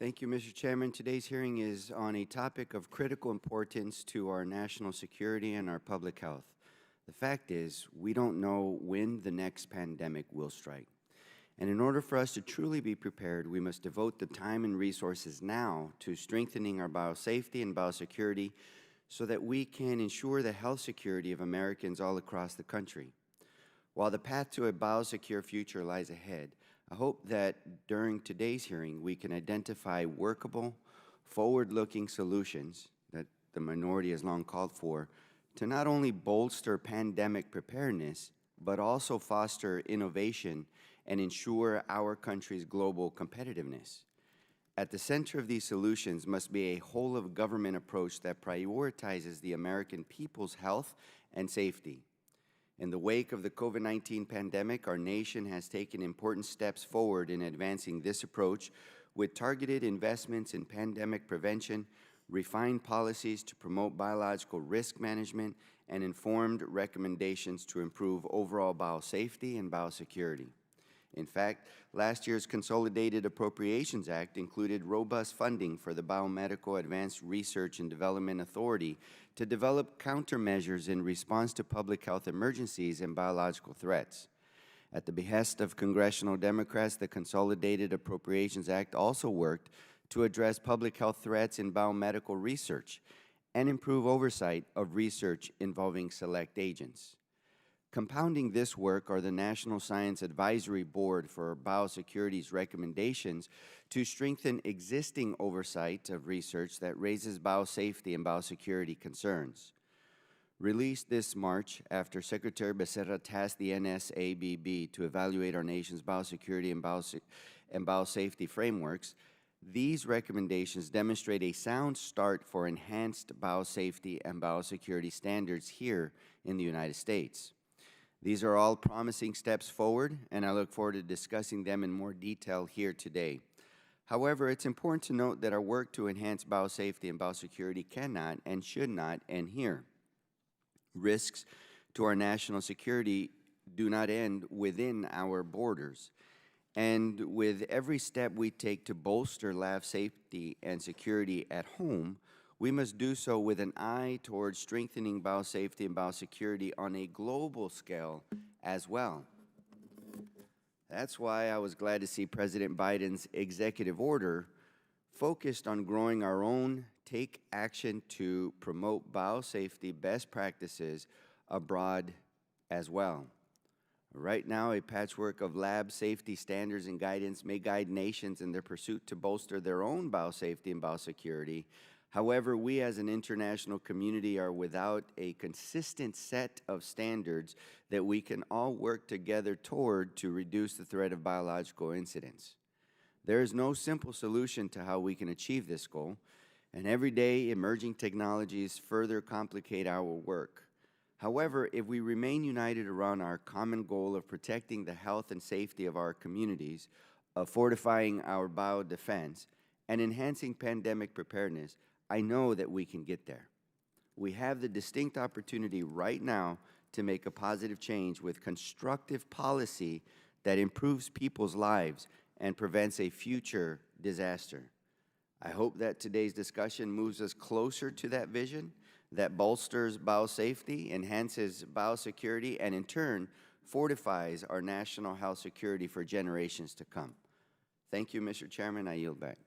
Thank you, Mr. Chairman. Today's hearing is on a topic of critical importance to our national security and our public health. The fact is, we don't know when the next pandemic will strike. And in order for us to truly be prepared, we must devote the time and resources now to strengthening our biosafety and biosecurity so that we can ensure the health security of Americans all across the country. While the path to a biosecure future lies ahead, I hope that during today's hearing we can identify workable, forward-looking solutions that the minority has long called for to not only bolster pandemic preparedness, but also foster innovation and ensure our country's global competitiveness. At the center of these solutions must be a whole-of-government approach that prioritizes the American people's health and safety. In the wake of the COVID-19 pandemic, our nation has taken important steps forward in advancing this approach with targeted investments in pandemic prevention, refined policies to promote biological risk management, and informed recommendations to improve overall biosafety and biosecurity. In fact, last year's Consolidated Appropriations Act included robust funding for the Biomedical Advanced Research and Development Authority to develop countermeasures in response to public health emergencies and biological threats. At the behest of congressional Democrats, the Consolidated Appropriations Act also worked to address public health threats in biomedical research and improve oversight of research involving select agents. Compounding this work are the National Science Advisory Board for Biosecurity's recommendations to strengthen existing oversight of research that raises biosafety and biosecurity concerns. Released this March after Secretary Becerra tasked the NSABB to evaluate our nation's biosecurity and biosafety frameworks, these recommendations demonstrate a sound start for enhanced biosafety and biosecurity standards here in the United States. These are all promising steps forward, and I look forward to discussing them in more detail here today. However, it's important to note that our work to enhance biosafety and biosecurity cannot and should not end here. Risks to our national security do not end within our borders. And with every step we take to bolster lab safety and security at home, we must do so with an eye towards strengthening biosafety and biosecurity on a global scale as well. That's why I was glad to see President Biden's executive order focused on growing our own take action to promote biosafety best practices abroad as well. Right now, a patchwork of lab safety standards and guidance may guide nations in their pursuit to bolster their own biosafety and biosecurity. However, we as an international community are without a consistent set of standards that we can all work together toward to reduce the threat of biological incidents. There is no simple solution to how we can achieve this goal, and every day emerging technologies further complicate our work. However, if we remain united around our common goal of protecting the health and safety of our communities, of fortifying our biodefense, and enhancing pandemic preparedness, I know that we can get there. We have the distinct opportunity right now to make a positive change with constructive policy that improves people's lives and prevents a future disaster. I hope that today's discussion moves us closer to that vision that bolsters biosafety, enhances biosecurity, and in turn fortifies our national health security for generations to come. Thank you, Mr. Chairman. I yield back.